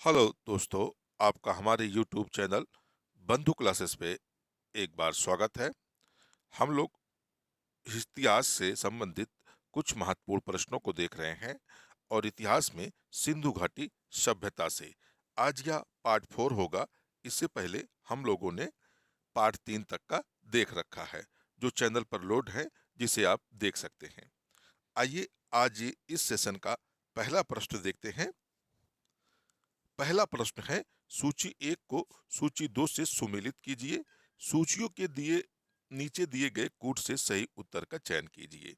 Hello दोस्तों, आपका हमारे YouTube चैनल बंधु क्लासेस पे एक बार स्वागत है। हम लोग इतिहास से संबंधित कुछ महत्वपूर्ण प्रश्नों को देख रहे हैं और इतिहास में सिंधु घाटी सभ्यता से आज यह पार्ट 4 होगा। इससे पहले हम लोगों ने पार्ट 3 तक का देख रखा है जो चैनल पर लोड है, जिसे आप देख सकते हैं। आइए आज इस सेशन का पहला प्रश्न देखते हैं। पहला प्रश्न है, सूची एक को सूची दो से सुमेलित कीजिए। सूचियों के दिए नीचे दिए गए कूट से सही उत्तर का चयन कीजिए।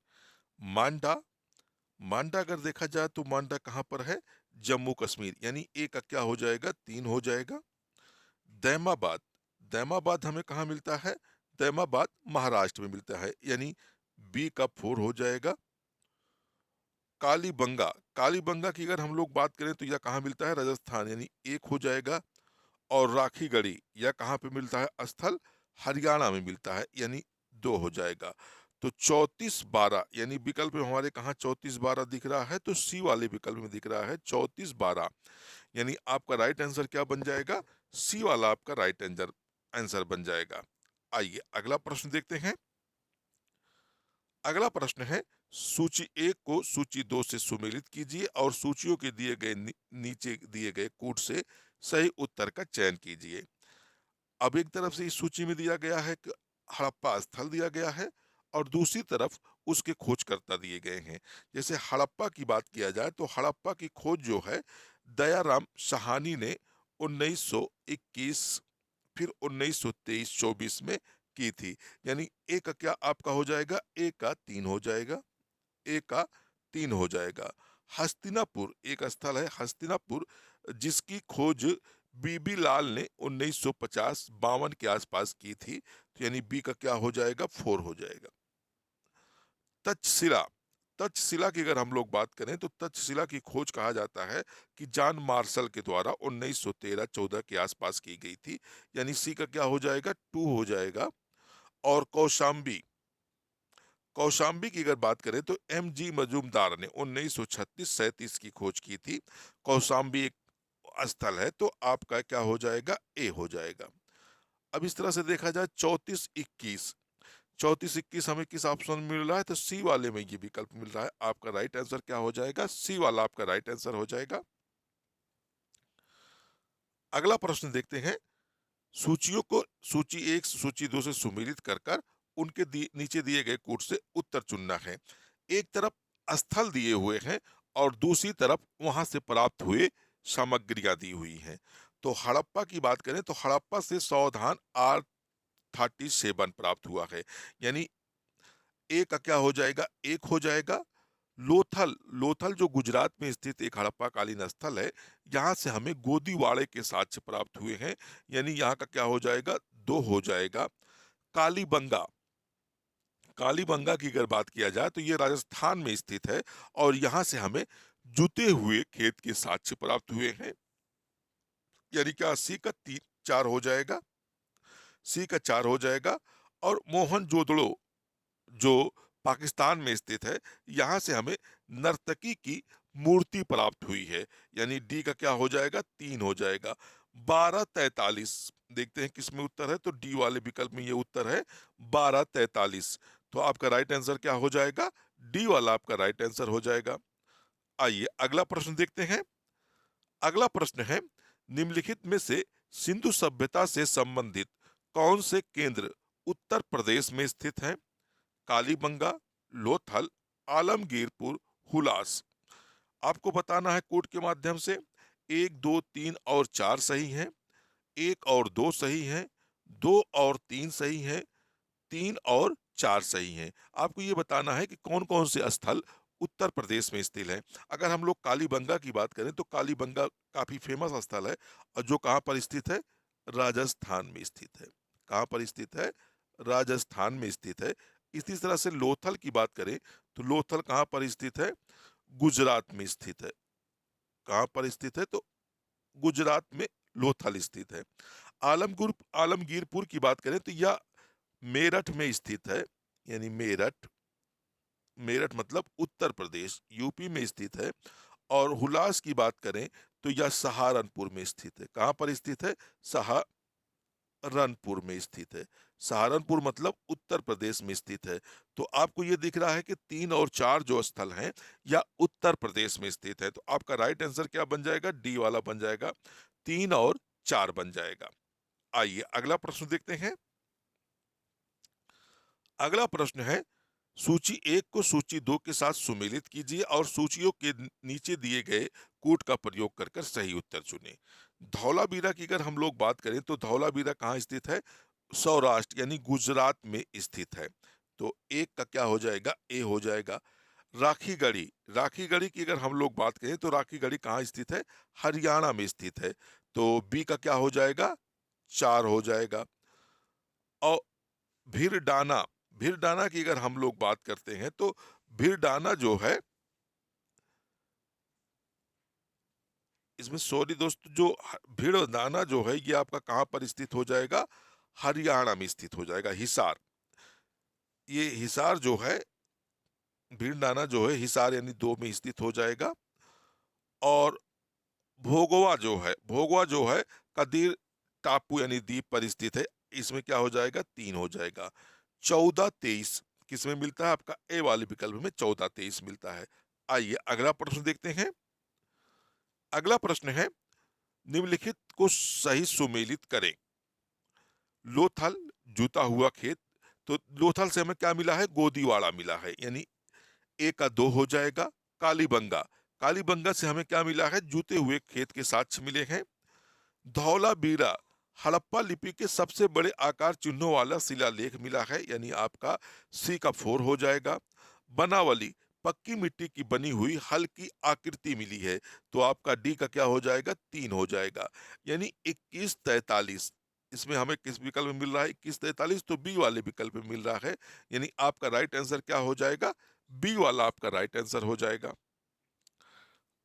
मांडा। मांडा अगर देखा जाए तो मांडा कहाँ पर है? जम्मू कश्मीर, यानी ए का क्या हो जाएगा? 3 हो जाएगा। दैमाबाद। दैमाबाद हमें कहाँ मिलता है? दैमाबाद महाराष्ट्र में मिलता है, यानी बी का 4 हो जाएगा। कालीबंगा। कालीबंगा की अगर हम लोग बात करें तो यह कहाँ मिलता है? राजस्थान, यानी 1 हो जाएगा। और राखी गढ़ी यह कहाँ पे मिलता है? स्थल हरियाणा में मिलता है, यानी 2 हो जाएगा। तो 34-12, यानी विकल्प में हमारे कहाँ 34-12 दिख रहा है? तो सी वाले विकल्प में दिख रहा है 34-12, यानी आपका राइट आंसर क्या बन जाएगा? सी वाला आपका राइट आंसर आंसर बन जाएगा। आइए अगला प्रश्न देखते हैं। अगला प्रश्न है, सूची एक को सूची दो से सुमेलित कीजिए और सूचियों के दिए गए नीचे दिए गए कूट से सही उत्तर का चयन कीजिए। अब एक तरफ से इस सूची में दिया गया है कि हड़प्पा स्थल दिया गया है और दूसरी तरफ उसके खोजकर्ता दिए गए हैं। जैसे हड़प्पा की बात किया जाए तो हड़प्पा की खोज जो है दयाराम साहनी ने 1921 फिर 1923-24 में की थी, यानी ए का क्या आपका हो जाएगा? ए का 3 हो जाएगा। ए का 3 हो जाएगा। हस्तिनापुर एक स्थल है, हस्तिनापुर, जिसकी खोज बीबी लाल ने 1950-52 के आसपास की थी, तो यानी बी का क्या हो जाएगा? 4 हो जाएगा। तक्षशिला। तक्षशिला की अगर हम लोग बात करें तो तक्षशिला की खोज कहा जाता है कि जॉन मार्शल के द्वारा 1913-14 के आसपास की गई थी, यानी सी का क्या हो जाएगा? 2 हो जाएगा। और कौशाम्बी। कौशाम्बी की अगर बात करें तो एम जी मजूमदार ने 1936-37 की खोज की थी। कौशाम्बी एक स्थल है, तो आपका क्या हो जाएगा? ए हो जाएगा। अब इस तरह से देखा जाए 34-21, 34-21 हमें किस ऑप्शन में मिल रहा है? तो सी वाले में ये विकल्प मिल रहा है। आपका राइट आंसर क्या हो जाएगा? सी वाला आपका राइट आंसर हो जाएगा। अगला प्रश्न देखते हैं। सूचियों को सूची एक सूची दो से सुमेलित कर कर उनके नीचे दिए गए कोड से उत्तर चुनना है। एक तरफ स्थल दिए हुए हैं और दूसरी तरफ वहां से प्राप्त हुए सामग्रियां दी हुई हैं। तो हड़प्पा की बात करें तो हड़प्पा से सावधान R37 प्राप्त हुआ है, यानी ए का क्या हो जाएगा? 1 हो जाएगा। लोथल। लोथल जो गुजरात में स्थित एक हड़प्पा कालीन स्थल है, यहाँ से हमें गोदीवाड़े के साक्ष्य प्राप्त हुए हैं, यानी यहाँ का क्या हो जाएगा? 2 हो जाएगा। कालीबंगा। कालीबंगा की अगर बात किया जाए तो ये राजस्थान में स्थित है और यहाँ से हमें जुते हुए खेत के साक्ष्य प्राप्त हुए हैं, यानी क्या सी का 4 हो जाएगा। सी का 4 हो जाएगा। और मोहनजोदड़ो जो पाकिस्तान में स्थित है, यहाँ से हमें नर्तकी की मूर्ति प्राप्त हुई है, यानी डी का क्या हो जाएगा? 3 हो जाएगा। 1243 देखते हैं किसमें उत्तर है, तो डी वाले विकल्प में ये उत्तर है 1243। तो आपका राइट आंसर क्या हो जाएगा? डी वाला आपका राइट आंसर हो जाएगा। आइए अगला प्रश्न देखते हैं। अगला प्रश्न है, निम्नलिखित में से सिंधु सभ्यता से संबंधित कौन से केंद्र उत्तर प्रदेश में स्थित हैं? कालीबंगा, लोथल, आलमगीरपुर, हुलास। आपको बताना है कोड के माध्यम से। 1, 2, 3 और 4 सही हैं, 1 और 2 सही हैं, 2 और 3 सही हैं, 3 और 4 सही हैं। आपको ये बताना है कि कौन कौन से स्थल उत्तर प्रदेश में स्थित है। अगर हम लोग कालीबंगा की बात करें तो कालीबंगा काफी फेमस स्थल है और जो कहाँ पर स्थित है? राजस्थान में स्थित है। कहाँ पर स्थित है? राजस्थान में स्थित है। इसी तरह से लोथल की बात करें तो लोथल कहाँ पर स्थित है? गुजरात में स्थित है। कहाँ पर स्थित है? तो गुजरात में लोथल स्थित है। आलमगीरपुर की बात करें तो यह मेरठ में स्थित है, यानी मेरठ, मेरठ मतलब उत्तर प्रदेश, यूपी में स्थित है। और हुलास की बात करें तो यह सहारनपुर में स्थित है। कहाँ पर स्थित है? सहारनपुर में स्थित है। सहारनपुर मतलब उत्तर प्रदेश में स्थित है। तो आपको ये दिख रहा है कि 3 और 4 जो स्थल हैं या उत्तर प्रदेश में स्थित है। तो आपका राइट आंसर क्या बन जाएगा? डी वाला बन जाएगा, 3 और 4 बन जाएगा। आइए अगला प्रश्न देखते हैं। अगला प्रश्न है, सूची 1 को सूची 2 के साथ सुमेलित कीजिए और सूचियों के नीचे दिए गए कूट का प्रयोग कर कर सही उत्तर चुनें। धौलावीरा की अगर हम लोग बात करें तो धौलावीरा कहाँ स्थित है? सौराष्ट्र यानी गुजरात में स्थित है। तो एक का क्या हो जाएगा? ए हो जाएगा। राखीगढ़ी, राखीगढ़ी की अगर हम लोग बात करें तो राखीगढ़ी कहाँ स्थित है? हरियाणा में स्थित है। तो बी का क्या हो जाएगा? 4 हो जाएगा। और भीरडाना, भीरडाना की अगर हम लोग बात करते हैं तो भीरडाना जो है, इसमें सॉरी दोस्तों, जो भीड़दाना जो है ये आपका कहां पर स्थित हो जाएगा? हरियाणा में स्थित हो जाएगा, हिसार। ये हिसार जो है, भीड़डाना जो है हिसार यानी 2 में स्थित हो जाएगा। और भोगवा जो है, भोगवा जो है कदीर टापू यानी द्वीप पर स्थित है। इसमें क्या हो जाएगा? 3 हो जाएगा। 14-23 किसमें मिलता है? आपका ए वाले विकल्प में 14-23 मिलता है। आइए अगला प्रश्न देखते हैं। अगला प्रश्न है, निम्नलिखित को सही सुमेलित करें। लोथल, जूता हुआ खेत। तो लोथल से हमें क्या मिला है? गोदीवाड़ा मिला है, यानी ए का 2 हो जाएगा। कालीबंगा, कालीबंगा से हमें क्या मिला है? जूते हुए खेत के साक्ष्य मिले हैं। धौलावीरा, हड़प्पा लिपि के सबसे बड़े आकार चिन्हों वाला शिलालेख मिला है, यानी आपका सी का 4 हो जाएगा। बनावली, पक्की मिट्टी की बनी हुई हल्की आकृति मिली है। तो आपका डी का क्या हो जाएगा? 3 हो जाएगा। यानी 21-43 इसमें हमें किस विकल्प में मिल रहा है? 21-43 तो बी वाले विकल्प में मिल रहा है, यानी आपका राइट आंसर क्या हो जाएगा? बी वाला आपका राइट आंसर हो जाएगा।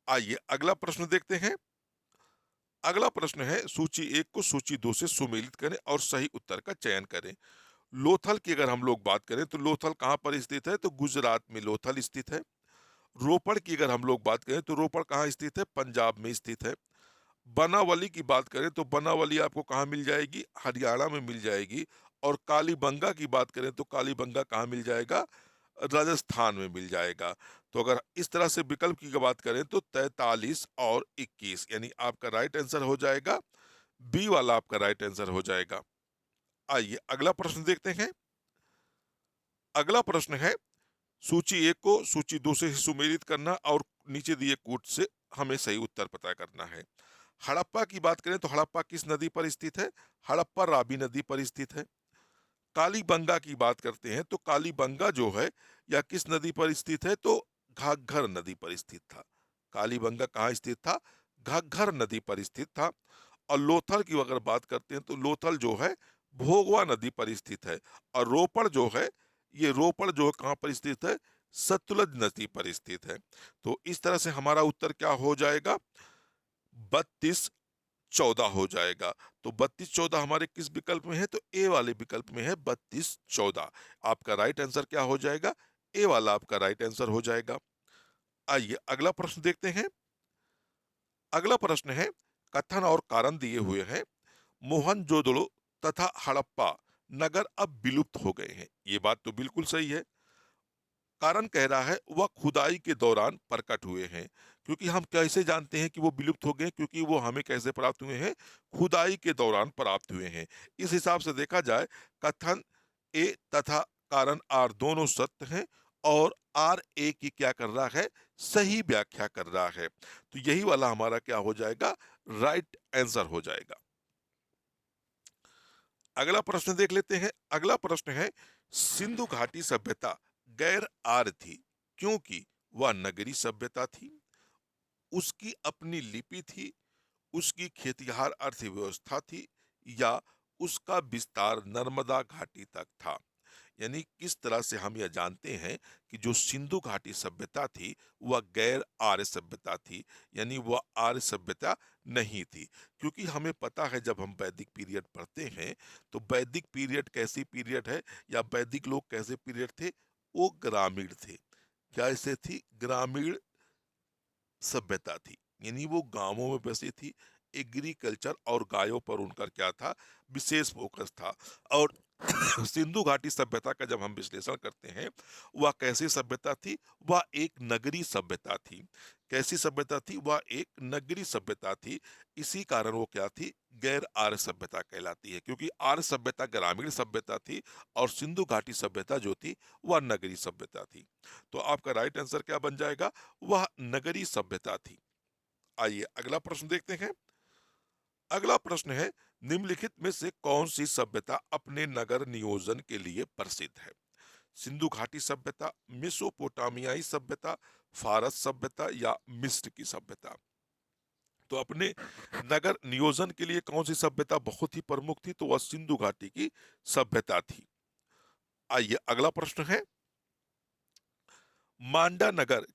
आइए अगला प्रश्न देखते हैं। अगला प्रश्न है, सूची 1 को सूची 2 से सुमेलित करें और सही उत्तर का चयन करें। लोथल की अगर हम लोग बात करें तो लोथल कहाँ पर स्थित है? तो गुजरात में लोथल स्थित है। रोपड़ की अगर हम लोग बात करें तो रोपड़ कहाँ स्थित है? पंजाब में स्थित है। बनावली की बात करें तो बनावली आपको कहाँ मिल जाएगी? हरियाणा में मिल जाएगी। और कालीबंगा की बात करें तो कालीबंगा कहाँ मिल जाएगा? राजस्थान में मिल जाएगा। तो अगर इस तरह से विकल्प की बात करें तो 43 और 21 यानी आपका राइट आंसर हो जाएगा, बी वाला आपका राइट आंसर हो जाएगा। आइए अगला प्रश्न देखते हैं। अगला प्रश्न है, सूची 1 को सूची 2 से सुमेलित करना और नीचे दिए कूट से हमें सही उत्तर पता करना है। हड़प्पा की बात करें तो हड़प्पा किस नदी पर स्थित है? हड़प्पा रावी नदी पर स्थित है। कालीबंगा की बात करते हैं तो कालीबंगा जो है या किस नदी पर स्थित है? तो घाघर नदी पर स्थित था। कालीबंगा कहाँ स्थित था? घाघर नदी पर स्थित था। और लोथल की अगर बात करते हैं तो लोथल जो है भोगवा नदी पर स्थित है। और रोपड़ जो है, ये रोपड़ जो है कहाँ पर स्थित है? सतलज नदी पर स्थित है। तो इस तरह से हमारा उत्तर क्या हो जाएगा? 32-14 हो जाएगा। तो 32-14 हमारे किस विकल्प में है? तो ए वाले विकल्प में है 32-14। आपका राइट आंसर क्या हो जाएगा? ए वाला आपका राइट आंसर हो जाएगा। आइए अगला प्रश्न देखते हैं। अगला प्रश्न है, कथन और कारण दिए हुए हैं। मोहनजोदड़ो तथा हड़प्पा नगर अब विलुप्त हो गए हैं। ये बात तो बिल्कुल सही है। कारण कह रहा है वह खुदाई के दौरान प्रकट हुए हैं। क्योंकि हम कैसे जानते हैं कि वो विलुप्त हो गए? क्योंकि वो हमें कैसे प्राप्त हुए हैं? खुदाई के दौरान प्राप्त हुए हैं। इस हिसाब से देखा जाए, कथन ए तथा कारण आर दोनों सत्य हैं और आर ए की क्या कर रहा है? सही व्याख्या कर रहा है। तो यही वाला हमारा क्या हो जाएगा? राइट आंसर हो जाएगा। अगला प्रश्न देख लेते हैं। अगला प्रश्न है, सिंधु घाटी सभ्यता गैर आर्य थी क्योंकि वह नगरी सभ्यता थी, उसकी अपनी लिपि थी, उसकी खेतिहार अर्थव्यवस्था थी, या उसका विस्तार नर्मदा घाटी तक था। यानी किस तरह से हम यह जानते हैं कि जो सिंधु घाटी सभ्यता थी वह गैर आर्य सभ्यता थी, यानी वह आर्य सभ्यता नहीं थी। क्योंकि हमें पता है जब हम वैदिक पीरियड पढ़ते हैं तो वैदिक पीरियड कैसी पीरियड है या वैदिक लोग कैसे पीरियड थे? वो ग्रामीण थे। कैसे थी? ग्रामीण सभ्यता थी। यानी वो गांवों में बसी थी। एग्रीकल्चर और गायों पर उनका क्या था, विशेष फोकस था। और सिंधु घाटी सभ्यता का जब हम विश्लेषण करते हैं, वह कैसी सभ्यता थी, वह एक नगरी सभ्यता थी। कैसी सभ्यता थी, वह एक नगरी सभ्यता थी। इसी कारण वो क्या थी, गैर आर्य सभ्यता कहलाती है, क्योंकि आर्य सभ्यता ग्रामीण सभ्यता थी और सिंधु घाटी सभ्यता जो थी वह नगरी सभ्यता थी। तो आपका राइट आंसर क्या बन जाएगा, वह नगरी सभ्यता थी। आइए अगला प्रश्न देखते हैं। अगला प्रश्न है, निम्नलिखित में से कौन सी सभ्यता अपने नगर नियोजन के लिए प्रसिद्ध है? सिंधु घाटी सभ्यता, मेसोपोटामियाई सभ्यता, फारस सभ्यता या मिस्र की सभ्यता? तो अपने नगर नियोजन के लिए कौन सी सभ्यता बहुत ही प्रमुख थी, तो वह सिंधु घाटी की सभ्यता थी। आइए अगला प्रश्न है, मांडा नगर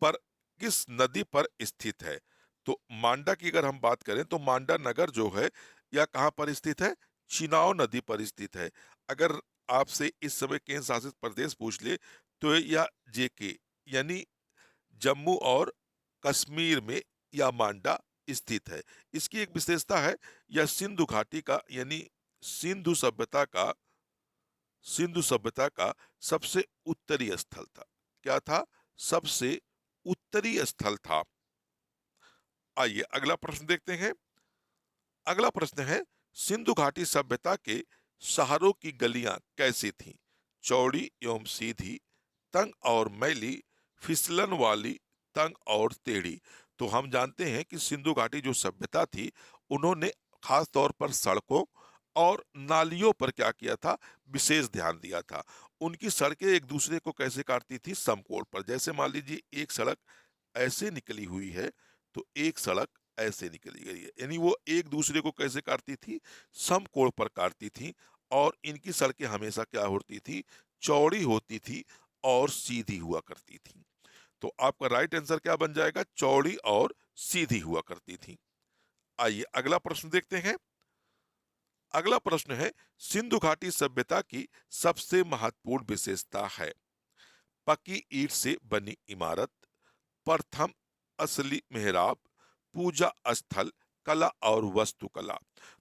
पर किस नदी पर स्थित है? तो मांडा की अगर हम बात करें तो मांडा नगर जो है यह कहाँ पर स्थित है, चिनाव नदी पर स्थित है। अगर आपसे इस समय केंद्र शासित प्रदेश पूछ ले तो यह जेके यानी जम्मू और कश्मीर में यह मांडा स्थित है। इसकी एक विशेषता है, यह सिंधु घाटी का यानी सिंधु सभ्यता का सिंधु सभ्यता का सबसे उत्तरी स्थल था। क्या था, सबसे उत्तरी स्थल था। आइए अगला प्रश्न देखते हैं। अगला प्रश्न है, सिंधु घाटी सभ्यता के शहरों की गलियां कैसी थीं? चौड़ी एवं सीधी, तंग और मैली, फिसलन वाली, तंग और टेढ़ी? तो हम जानते हैं कि सिंधु घाटी जो सभ्यता थी, उन्होंने खास तौर पर सड़कों और नालियों पर क्या किया था, विशेष ध्यान दिया था। उनकी सड़कें एक दूसरे को कैसे काटती थी, समकोण पर। जैसे मान लीजिए एक सड़क ऐसे निकली हुई है तो एक सड़क ऐसे निकली गई है, यानी वो एक दूसरे को कैसे काटती थी, समकोण पर काटती थी। और इनकी सड़कें हमेशा क्या होती थी, चौड़ी होती थी और सीधी हुआ करती थी। तो आपका राइट आंसर क्या बन जाएगा, चौड़ी और सीधी हुआ करती थी। आइए अगला प्रश्न देखते हैं। अगला प्रश्न है, सिंधु घाटी सभ्यता की सबसे महत्वपूर्ण विशेषता है? पक्की ईंट से बनी इमारत, प्रथम असली मेहराब, पूजा स्थल, कला और वास्तुकला?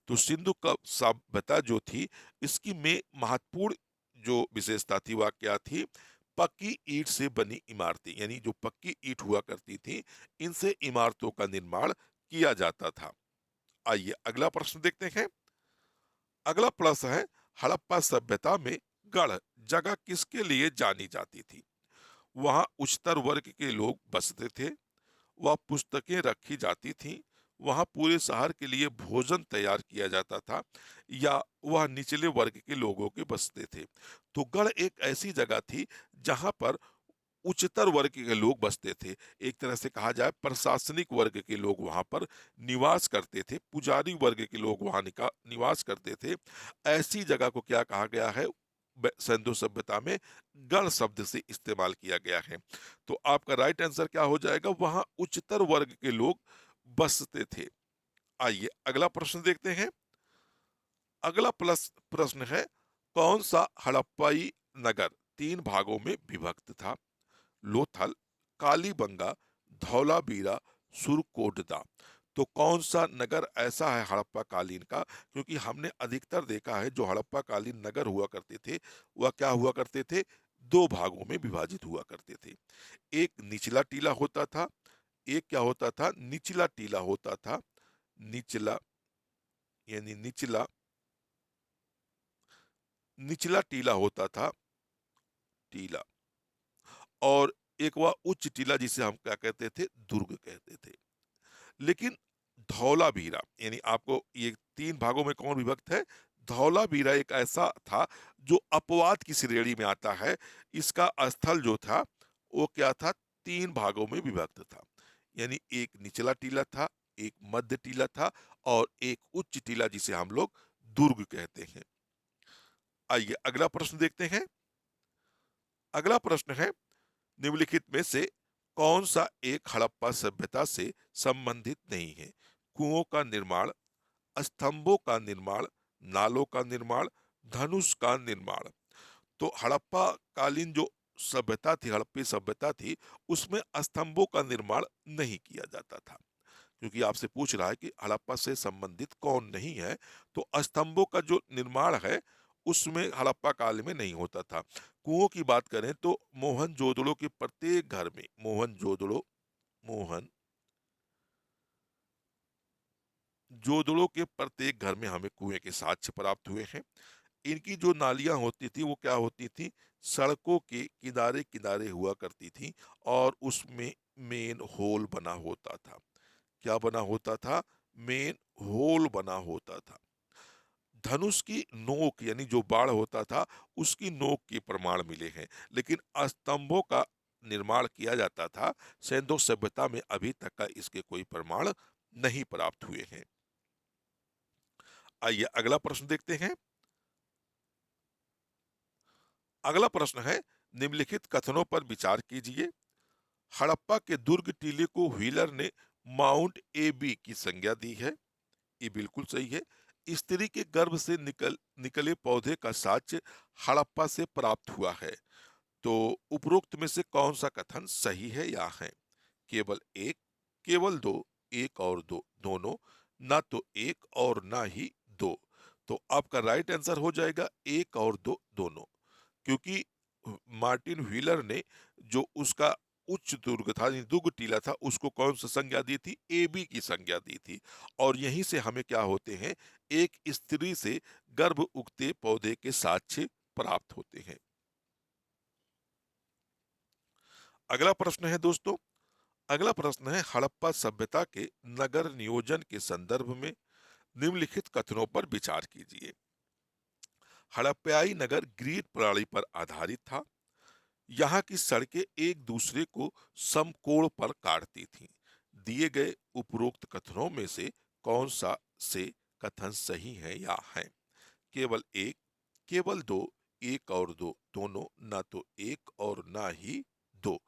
तो सिंधु का सभ्यता जो थी, इसकी में महत्वपूर्ण जो विशेषता थी वह क्या थी, पक्की ईंट से बनी इमारतें, यानी जो पक्की ईंट हुआ करती थी, इनसे इमारतों का निर्माण किया जाता था। आइए अगला प्रश्न देखते हैं। अगला प्रश्न है, हड़प्पा सभ्यता में गढ़ जगह किसके लिए जानी जाती थी? वहां उच्चतर वर्ग के लोग बसते थे, वह पुस्तकें रखी जाती थीं, वहां पूरे शहर के लिए भोजन तैयार किया जाता था, या वह निचले वर्ग के लोगों के बसते थे? तो गढ़ एक ऐसी जगह थी जहां पर उच्चतर वर्ग के लोग बसते थे। एक तरह से कहा जाए प्रशासनिक वर्ग के लोग वहां पर निवास करते थे, पुजारी वर्ग के लोग वहां निवास करते थे। ऐसी जगह को क्या कहा गया है, सिंधु सभ्यता में गढ़ शब्द से इस्तेमाल किया गया है। तो आपका राइट आंसर क्या हो जाएगा, वहां उच्चतर वर्ग के लोग बसते थे। आइए अगला प्रश्न देखते हैं। अगला प्लस प्रश्न है, कौन सा हड़प्पाई नगर तीन भागों में विभक्त था? लोथल, कालीबंगा, धौलावीरा, सुरकोटदा? तो कौन सा नगर ऐसा है हड़प्पा कालीन का, क्योंकि हमने अधिकतर देखा है जो हड़प्पा कालीन नगर हुआ करते थे वह क्या हुआ करते थे, दो भागों में विभाजित हुआ करते थे। एक निचला टीला होता था, एक क्या होता था, निचला टीला होता था। निचला यानी निचला टीला होता था, टीला। और एक वह उच्च टीला जिसे हम क्या कहते थे, दुर्ग कहते थे। लेकिन धौलावीरा यानी आपको ये तीन भागों में कौन विभक्त है, धौलावीरा एक ऐसा था जो अपवाद की श्रेणी में आता है। इसका स्थल जो था वो क्या था, तीन भागों में विभक्त था। यानी एक निचला टीला था, एक मध्य टीला था और एक उच्च टीला जिसे हम लोग दुर्ग कहते हैं। आइए अगला प्रश्न देखते हैं। अगला प्रश्न है, निम्नलिखित में से कौन सा एक हड़प्पा सभ्यता से संबंधित नहीं है? कुओं का निर्माण, स्तंभों का निर्माण, नालों का निर्माण, धनुष का निर्माण? तो हड़प्पा कालीन जो सभ्यता थी, हड़प्पी सभ्यता थी, उसमें स्तंभों का निर्माण नहीं किया जाता था। क्योंकि आपसे पूछ रहा है कि हड़प्पा से संबंधित कौन नहीं है, तो स्तंभों का जो निर्माण है उसमें हड़प्पा काल में नहीं होता था। कुओं की बात करें तो मोहनजोदड़ो के प्रत्येक घर में मोहन जोदड़ो के प्रत्येक घर में हमें कुएं के साक्ष्य प्राप्त हुए हैं। इनकी जो नालियां होती थी वो क्या होती थी, सड़कों के किनारे किनारे हुआ करती थी, और उसमें मेन होल बना होता था। क्या बना होता था? मेन होल बना होता था। धनुष की नोक यानी जो बाढ़ होता था उसकी नोक के प्रमाण मिले हैं, लेकिन स्तंभों का निर्माण किया जाता था सैंधव सभ्यता में, अभी तक का इसके कोई प्रमाण नहीं प्राप्त हुए हैं। आइए अगला प्रश्न देखते हैं। अगला प्रश्न है, निम्नलिखित कथनों पर विचार कीजिए। हड़प्पा के दुर्ग टीले को व्हीलर ने माउंट एबी की संज्ञा दी है। ये बिल्कुल सही है। स्त्री के गर्भ से निकले पौधे का साक्ष्य हड़प्पा से प्राप्त हुआ है। तो उपरोक्त में से कौन सा कथन सही है या है? केवल एक, केवल दो, एक और दो, दोनों, ना तो एक और ना ही दो। तो आपका राइट आंसर हो जाएगा एक और दो, दोनों। क्योंकि मार्टिन व्हीलर ने जो उसका उच्च दुर्ग था, दुर्ग टीला था, उसको कौन सा संज्ञा दी थी? एबी की संज्ञा दी थी। और यहीं से हमें क्या होते हैं, एक स्त्री से गर्भ उगते पौधे के साक्ष्य प्राप्त होते हैं। अगला प्रश्न है दोस्तों, अगला प्रश्न है, हड़प्पा सभ्यता के नगर नियोजन के संदर्भ में निम्नलिखित कथनों पर विचार कीजिए। हड़प्पयाई नगर ग्रिड प्रणाली पर आधारित था। यहाँ की सड़कें एक दूसरे को समकोण पर काटती थीं। दिए गए उपरोक्त कथनों में से कौन सा से कथन सही है या है? केवल एक, केवल दो, एक और दो, दोनों, ना तो एक और ना ही दो।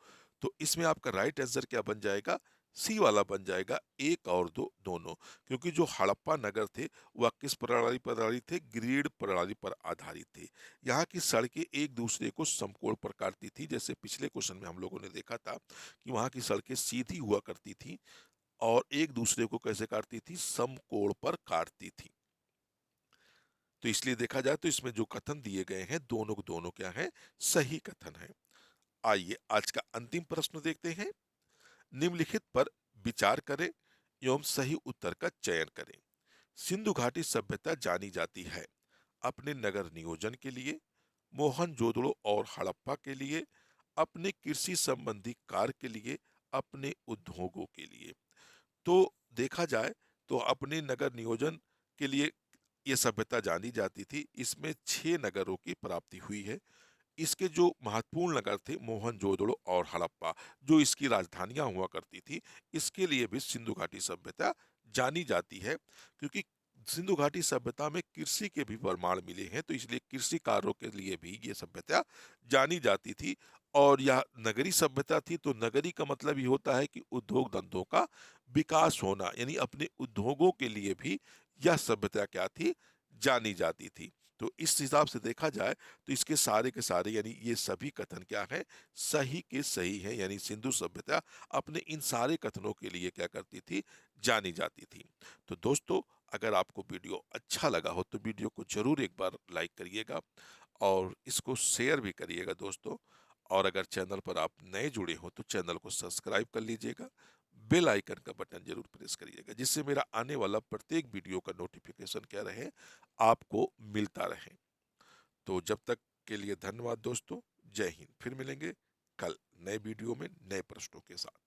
तो इसमें आपका राइट आंसर क्या बन जाएगा? सी वाला बन जाएगा, एक और दो, दोनों। क्योंकि जो हड़प्पा नगर थे वह किस प्रणाली पर आधारित थे? ग्रिड प्रणाली पर आधारित थे। यहाँ की सड़कें एक दूसरे को समकोण पर काटती थी। जैसे पिछले क्वेश्चन में हम लोगों ने देखा था कि वहाँ की सड़कें सीधी हुआ करती थी और एक दूसरे को कैसे काटती थी? समकोण पर काटती थी। तो इसलिए देखा जाए तो इसमें जो कथन दिए गए हैं दोनों को दोनों क्या है? सही कथन है। आइए आज का अंतिम प्रश्न देखते हैं। निम्नलिखित पर विचार करें एवं सही उत्तर का चयन करें। सिंधु घाटी सभ्यता जानी जाती है अपने नगर नियोजन के लिए, मोहनजोदड़ो और हड़प्पा के लिए, अपने कृषि संबंधी कार्य के लिए, अपने उद्योगों के लिए। तो देखा जाए तो अपने नगर नियोजन के लिए ये सभ्यता जानी जाती थी। इसमें 6 नगरों की प्राप्ति हुई है। इसके जो महत्वपूर्ण नगर थे मोहनजोदड़ो और हड़प्पा, जो इसकी राजधानियां हुआ करती थी, इसके लिए भी सिंधु घाटी सभ्यता जानी जाती है। क्योंकि सिंधु घाटी सभ्यता में कृषि के भी प्रमाण मिले हैं, तो इसलिए कृषि कार्यों के लिए भी ये सभ्यता जानी जाती थी। और यह नगरी सभ्यता थी, तो नगरी का मतलब ये होता है कि उद्योग धंधों का विकास होना, यानी अपने उद्योगों के लिए भी यह सभ्यता क्या थी? जानी जाती थी। तो इस हिसाब से देखा जाए तो इसके सारे के सारे यानी ये सभी कथन क्या है? सही के सही है। यानी सिंधु सभ्यता अपने इन सारे कथनों के लिए क्या करती थी? जानी जाती थी। तो दोस्तों, अगर आपको वीडियो अच्छा लगा हो तो वीडियो को जरूर एक बार लाइक करिएगा और इसको शेयर भी करिएगा दोस्तों। और अगर चैनल पर आप नए जुड़े हो तो चैनल को सब्सक्राइब कर लीजिएगा, बेल आइकन का बटन जरूर प्रेस करिएगा, जिससे मेरा आने वाला प्रत्येक वीडियो का नोटिफिकेशन क्या रहे? आपको मिलता रहे। तो जब तक के लिए धन्यवाद दोस्तों। जय हिंद। फिर मिलेंगे कल नए वीडियो में नए प्रश्नों के साथ।